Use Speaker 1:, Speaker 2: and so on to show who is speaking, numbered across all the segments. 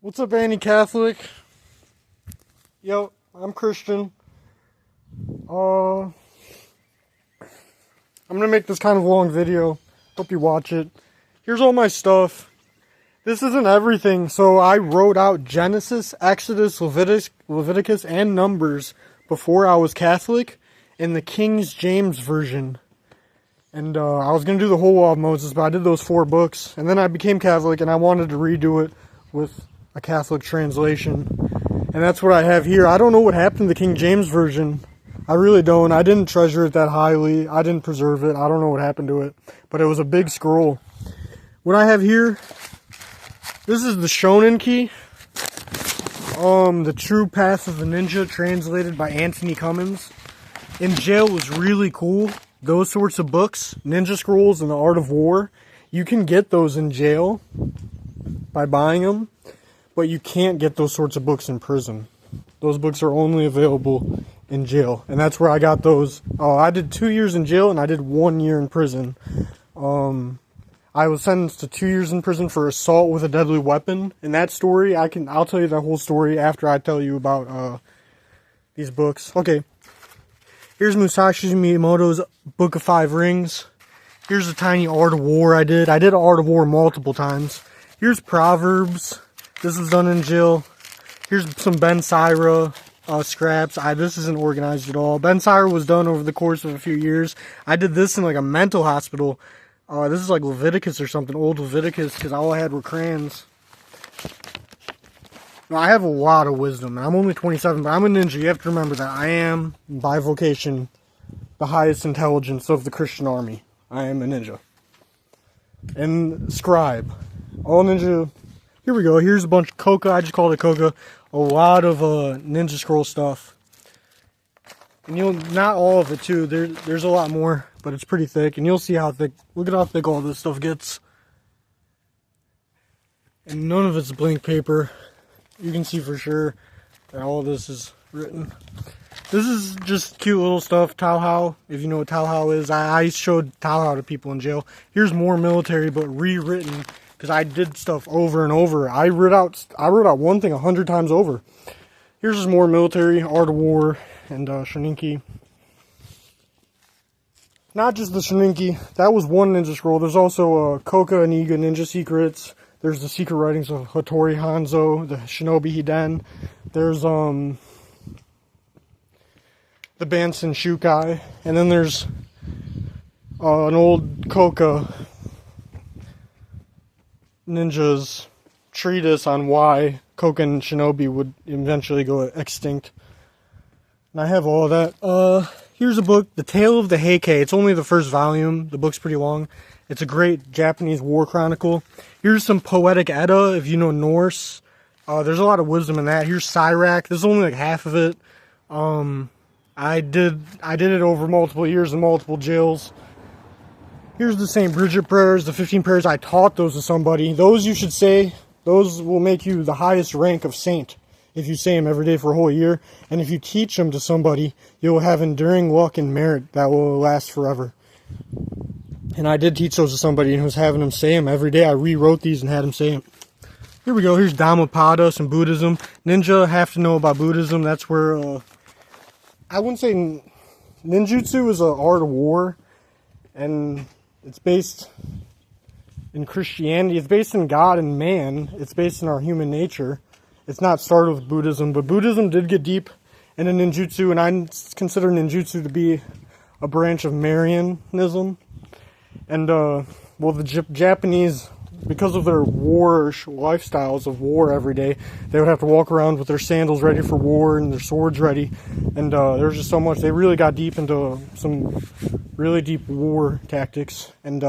Speaker 1: What's up, anti-Catholic? Yo, I'm Christian. I'm gonna make this kind of long video. Hope you watch it. Here's all my stuff. This isn't everything, so I wrote out Genesis, Exodus, Leviticus, and Numbers before I was Catholic in the King James Version. And I was gonna do the whole Law of Moses, but I did those 4 books, and then I became Catholic, and I wanted to redo it with a Catholic translation. And that's what I have here. I don't know what happened to the King James Version. I really don't. I didn't treasure it that highly. I didn't preserve it. I don't know what happened to it. But it was a big scroll. What I have here, this is the Shonen key. The True Path of the Ninja, translated by Anthony Cummins. In Jail was really cool. Those sorts of books, Ninja Scrolls and the Art of War, you can get those in jail by buying them. But you can't get those sorts of books in prison. Those books are only available in jail. And that's where I got those. I did 2 years in jail and I did 1 year in prison. I was sentenced to 2 years in prison for assault with a deadly weapon. In that story, I'll tell you that whole story after I tell you about these books. Okay. Here's Musashi Miyamoto's Book of Five Rings. Here's a tiny Art of War I did. I did Art of War multiple times. Here's Proverbs. This was done in jail. Here's some Ben Sira scraps. This isn't organized at all. Ben Sira was done over the course of a few years. I did this in like a mental hospital. This is like Leviticus or something, old Leviticus, because all I had were crayons. Now, I have a lot of wisdom, and I'm only 27, but I'm a ninja. You have to remember that I am, by vocation, the highest intelligence of the Christian army. I am a ninja. And scribe. All ninja. Here we go. Here's a bunch of coca. I just called it coca. A lot of Ninja Scroll stuff. And not all of it too. There's a lot more, but it's pretty thick. And you'll see how thick. Look at how thick all this stuff gets. And none of it's blank paper. You can see for sure that all of this is written. This is just cute little stuff. Tao Hao, if you know what Tao Hao is. I showed Tao Hao to people in jail. Here's more military, but rewritten. Because I did stuff over and over. I wrote out one thing 100 times over. Here's just more military, Art of War, and Shoninki. Not just the Shoninki. That was one Ninja Scroll. There's also Koka and Iga Ninja Secrets. There's the Secret Writings of Hattori Hanzo, the Shinobi Hiden. There's the Bansen Shukai. And then there's an old Koka Ninja's treatise on why Koka and Shinobi would eventually go extinct. And I have all of that. Here's a book, The Tale of the Heike. It's only the first volume. The book's pretty long. It's a great Japanese war chronicle. Here's some Poetic Edda, if you know Norse. There's a lot of wisdom in that. Here's Sirach. This is only like half of it. I did it over multiple years in multiple jails. Here's the St. Bridget prayers, the 15 prayers. I taught those to somebody. Those you should say. Those will make you the highest rank of saint if you say them every day for a whole year. And if you teach them to somebody, you'll have enduring luck and merit that will last forever. And I did teach those to somebody and was having them say them every day. I rewrote these and had them say them. Here we go. Here's Dhammapada, some Buddhism. Ninja have to know about Buddhism. That's where, I wouldn't say ninjutsu is an art of war. And it's based in Christianity. It's based in God and man. It's based in our human nature. It's not started with Buddhism, but Buddhism did get deep into ninjutsu, and I consider ninjutsu to be a branch of Marianism. And, well, the Japanese, because of their war lifestyles of war every day, they would have to walk around with their sandals ready for war and their swords ready. And there's just so much. They really got deep into some really deep war tactics. And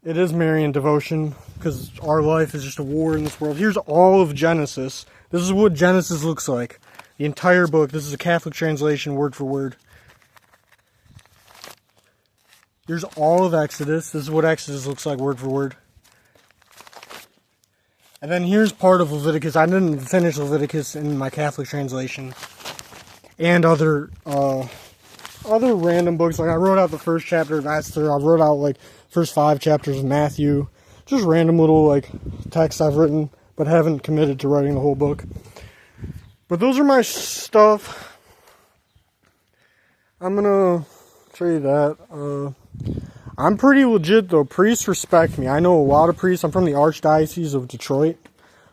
Speaker 1: it is Marian devotion, because our life is just a war in this world. Here's all of Genesis. This is what Genesis looks like. The entire book. This is a Catholic translation, word for word. Here's all of Exodus. This is what Exodus looks like, word for word. And then here's part of Leviticus. I didn't finish Leviticus in my Catholic translation. And other random books. Like I wrote out the first chapter of Esther. I wrote out like first 5 chapters of Matthew. Just random little like texts I've written. but haven't committed to writing the whole book. But those are my stuff. I'm gonna show you that. I'm pretty legit though. Priests respect me. I know a lot of priests. I'm from the Archdiocese of Detroit.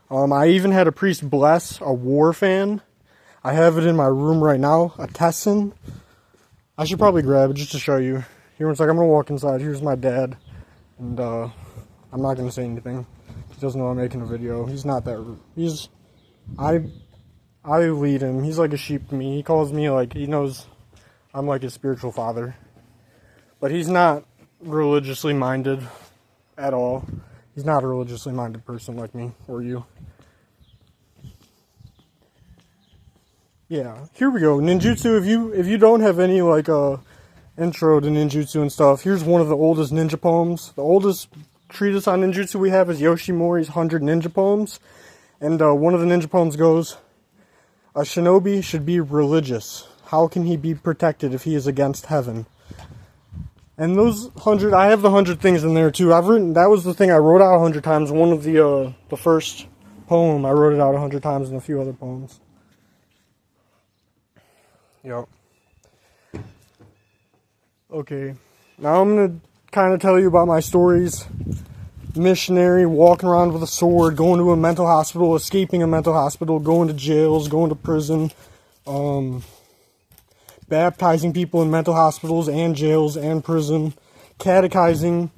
Speaker 1: I even had a priest bless a war fan. I have it in my room right now, a Tessin. I should probably grab it just to show you. Here, one sec, I'm gonna walk inside. Here's my dad. And I'm not gonna say anything. He doesn't know I'm making a video. He's not that rude. I lead him. He's like a sheep to me. He calls me like, he knows I'm like his spiritual father. But he's not religiously minded at all. He's not a religiously minded person like me or you. Yeah, here we go. Ninjutsu, if you don't have any like intro to ninjutsu and stuff, here's one of the oldest ninja poems. The oldest treatise on ninjutsu we have is Yoshimori's 100 Ninja Poems. And one of the ninja poems goes, "A shinobi should be religious. How can he be protected if he is against heaven?" And those 100, I have the 100 things in there too. That was the thing I wrote out 100 times. One of the first poem, I wrote it out 100 times in a few other poems. Yep. Okay, now I'm going to kind of tell you about my stories. Missionary, walking around with a sword, going to a mental hospital, escaping a mental hospital, going to jails, going to prison, baptizing people in mental hospitals and jails and prison, catechizing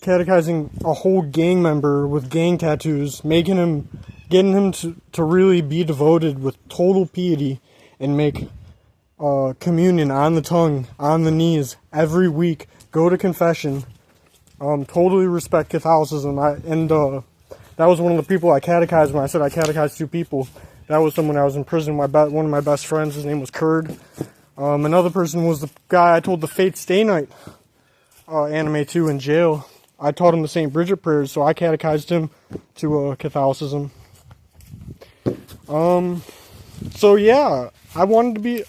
Speaker 1: a whole gang member with gang tattoos, getting him to really be devoted with total piety and make communion on the tongue, on the knees, every week, go to confession, totally respect Catholicism. That was one of the people I catechized when I said I catechized 2 people. That was someone I was in prison, one of my best friends, his name was Kurd. Another person was the guy I told the Fate Stay Night anime to in jail. I taught him the St. Bridget prayers, so I catechized him to Catholicism. So yeah, I wanted to be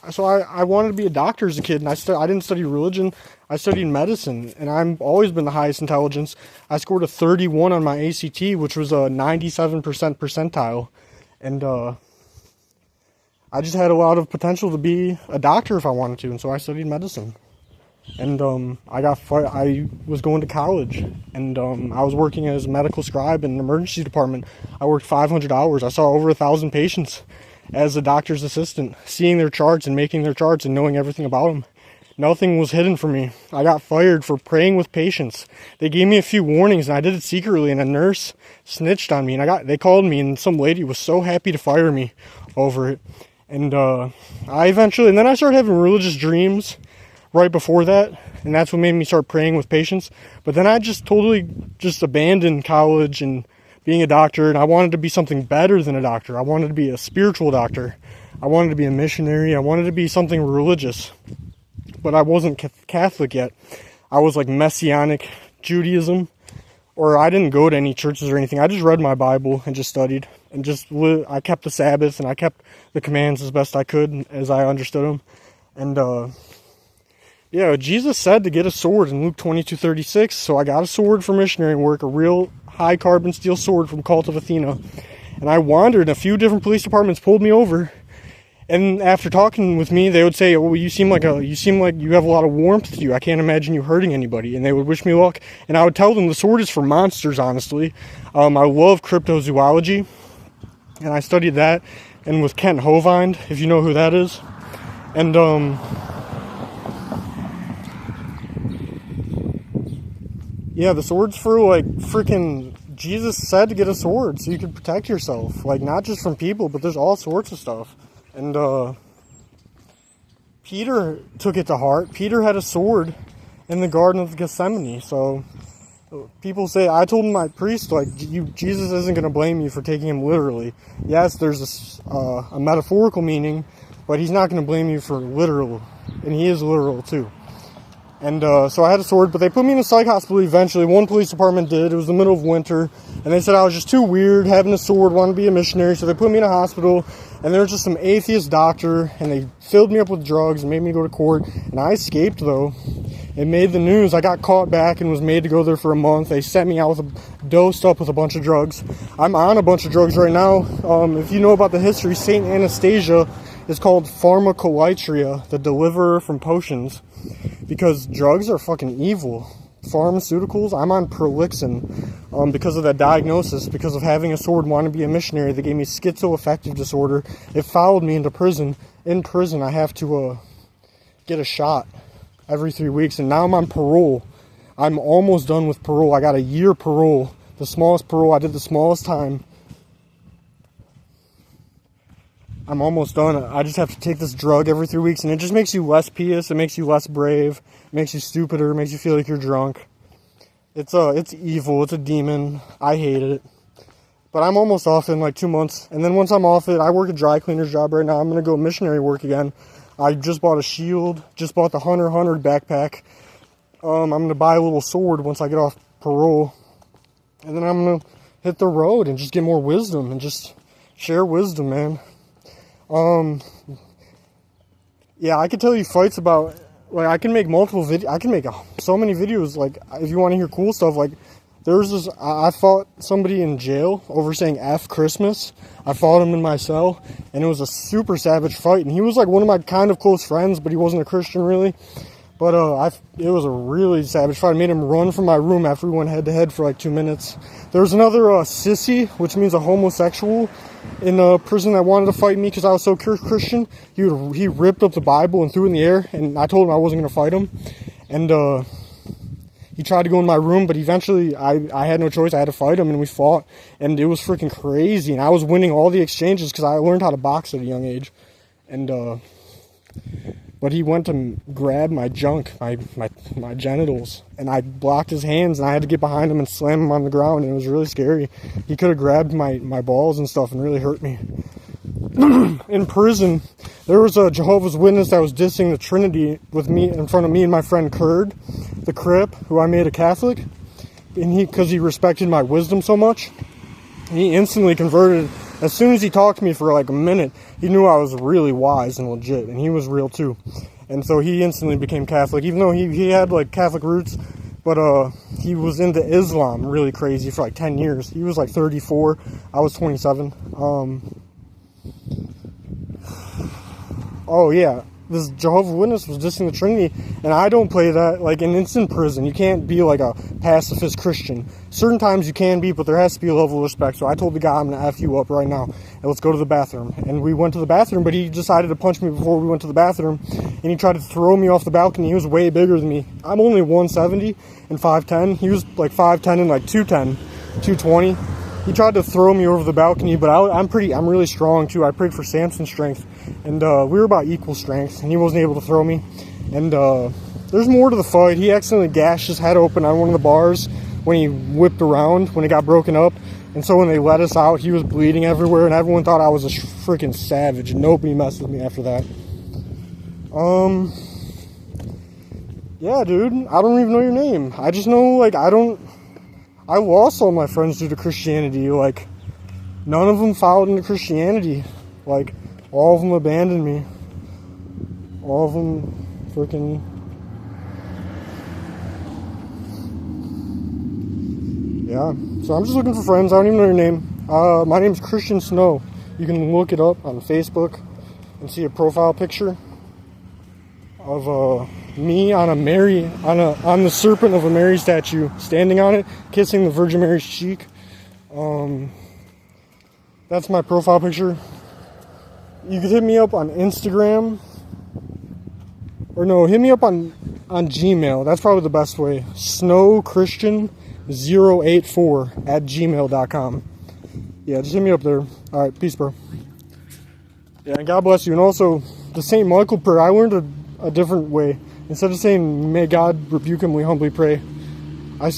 Speaker 1: a doctor as a kid, and I didn't study religion. I studied medicine, and I've always been the highest intelligence. I scored a 31 on my ACT, which was a 97% percentile, and I just had a lot of potential to be a doctor if I wanted to, and so I studied medicine. And I was going to college, and I was working as a medical scribe in an emergency department. I worked 500 hours. I saw over 1,000 patients as a doctor's assistant, seeing their charts and making their charts and knowing everything about them. Nothing was hidden from me. I got fired for praying with patients. They gave me a few warnings, and I did it secretly, and a nurse snitched on me, and they called me, and some lady was so happy to fire me over it. And then I started having religious dreams right before that, and that's what made me start praying with patients. But then I just totally abandoned college and being a doctor, and I wanted to be something better than a doctor. I wanted to be a spiritual doctor. I wanted to be a missionary. I wanted to be something religious. But I wasn't Catholic yet. I was like Messianic Judaism, or I didn't go to any churches or anything. I just read my Bible and just studied, and I kept the Sabbath, and I kept the commands as best I could, as I understood them. And yeah, Jesus said to get a sword in Luke 22:36, so I got a sword for missionary work, a real high carbon steel sword from Cult of Athena. And I wandered, and a few different police departments pulled me over. And after talking with me, they would say, "Oh, you seem like you have a lot of warmth to you. I can't imagine you hurting anybody." And they would wish me luck. And I would tell them the sword is for monsters, honestly. I love cryptozoology, and I studied that. And with Kent Hovind, if you know who that is. And yeah, the sword's for like freaking, Jesus said to get a sword so you can protect yourself. Like, not just from people, but there's all sorts of stuff. And Peter took it to heart. Peter had a sword in the Garden of Gethsemane. So people say, I told my priest, like, Jesus isn't going to blame you for taking him literally. Yes, there's a metaphorical meaning, but he's not going to blame you for literal. And he is literal too. And so I had a sword, but they put me in a psych hospital eventually. One police department did. It was the middle of winter. And they said I was just too weird having a sword, wanted to be a missionary. So they put me in a hospital. And there was just some atheist doctor. And they filled me up with drugs and made me go to court. And I escaped, though. It made the news. I got caught back and was made to go there for a month. They sent me out dosed up with a bunch of drugs. I'm on a bunch of drugs right now. If you know about the history, Saint Anastasia is called Pharmacolatria, the deliverer from potions, because drugs are fucking evil. Pharmaceuticals, I'm on Prolixin because of that diagnosis, because of having a sword and wanting to be a missionary. They gave me schizoaffective disorder. It followed me into prison. In prison, I have to get a shot every 3 weeks, and now I'm on parole. I'm almost done with parole. I got a year parole, the smallest parole. I did the smallest time. I'm almost done. I just have to take this drug every 3 weeks, and it just makes you less pious. It makes you less brave. It makes you stupider. It makes you feel like you're drunk. It's evil. It's a demon. I hate it. But I'm almost off in like 2 months. And then once I'm off it, I work a dry cleaner's job right now. I'm going to go missionary work again. I just bought a shield. Just bought the Hunter backpack. I'm going to buy a little sword once I get off parole. And then I'm going to hit the road and just get more wisdom and just share wisdom, man. Yeah, I could tell you fights about, like, I can make multiple videos. I can make so many videos, like, if you want to hear cool stuff. Like, there was this, I fought somebody in jail over saying F Christmas. I fought him in my cell, and it was a super savage fight, and he was, like, one of my kind of close friends, but he wasn't a Christian, really. But, it was a really savage fight. I made him run from my room after we went head-to-head for, like, 2 minutes. There was another, sissy, which means a homosexual, in prison that wanted to fight me because I was so Christian. He ripped up the Bible and threw it in the air, and I told him I wasn't going to fight him. And, he tried to go in my room, but eventually I had no choice. I had to fight him, and we fought, and it was freaking crazy. And I was winning all the exchanges because I learned how to box at a young age. And, but he went to grab my junk, my genitals, and I blocked his hands, and I had to get behind him and slam him on the ground, and it was really scary. He could have grabbed my balls and stuff and really hurt me. In prison, there was a Jehovah's Witness that was dissing the Trinity with me in front of me and my friend Kurd, the Crip, who I made a Catholic, and because he respected my wisdom so much, he instantly converted. As soon as he talked to me for like a minute, he knew I was really wise and legit, and he was real too. And so he instantly became Catholic, even though he had like Catholic roots, but he was into Islam really crazy for like 10 years. He was like 34, I was 27. Oh yeah, this Jehovah's Witness was dissing the Trinity, and I don't play that. Like, and it's in prison. You can't be like a pacifist Christian. Certain times you can be, but there has to be a level of respect. So I told the guy, I'm going to F you up right now, and let's go to the bathroom. And we went to the bathroom, but he decided to punch me before we went to the bathroom, and he tried to throw me off the balcony. He was way bigger than me. I'm only 170 and 5'10". He was like 5'10 and like 210, 220. He tried to throw me over the balcony, but I'm really strong too. I prayed for Samson's strength, and we were about equal strength, and he wasn't able to throw me. And there's more to the fight. He accidentally gashed his head open on one of the bars when he whipped around, when it got broken up. And so when they let us out, he was bleeding everywhere, and everyone thought I was a freaking savage, and nobody messed with me after that. Yeah, dude, I don't even know your name. I just know, like, I lost all my friends due to Christianity. Like, none of them followed into Christianity. Like, all of them abandoned me. All of them freaking... Yeah, so I'm just looking for friends. I don't even know your name. My name's Christian Snow. You can look it up on Facebook and see a profile picture of me on on the serpent of a Mary statue, standing on it, kissing the Virgin Mary's cheek. That's my profile picture. You could hit me up on Instagram, or no, hit me up on Gmail. That's probably the best way. snowchristian084@gmail.com. Yeah, just hit me up there. All right, peace, bro. Yeah, and God bless you. And also, the St. Michael prayer, I learned a different way. Instead of saying, may God rebuke him, we humbly pray, I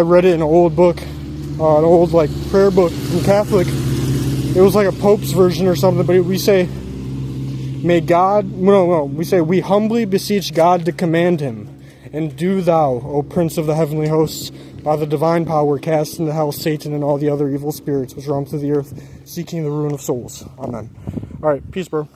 Speaker 1: read it in an old book, an old, like, prayer book from Catholic. It was like a Pope's version or something, but we say, we say, we humbly beseech God to command him, and do thou, O Prince of the heavenly hosts, by the divine power, cast into hell Satan and all the other evil spirits which roam through the earth, seeking the ruin of souls. Amen. All right, peace, bro.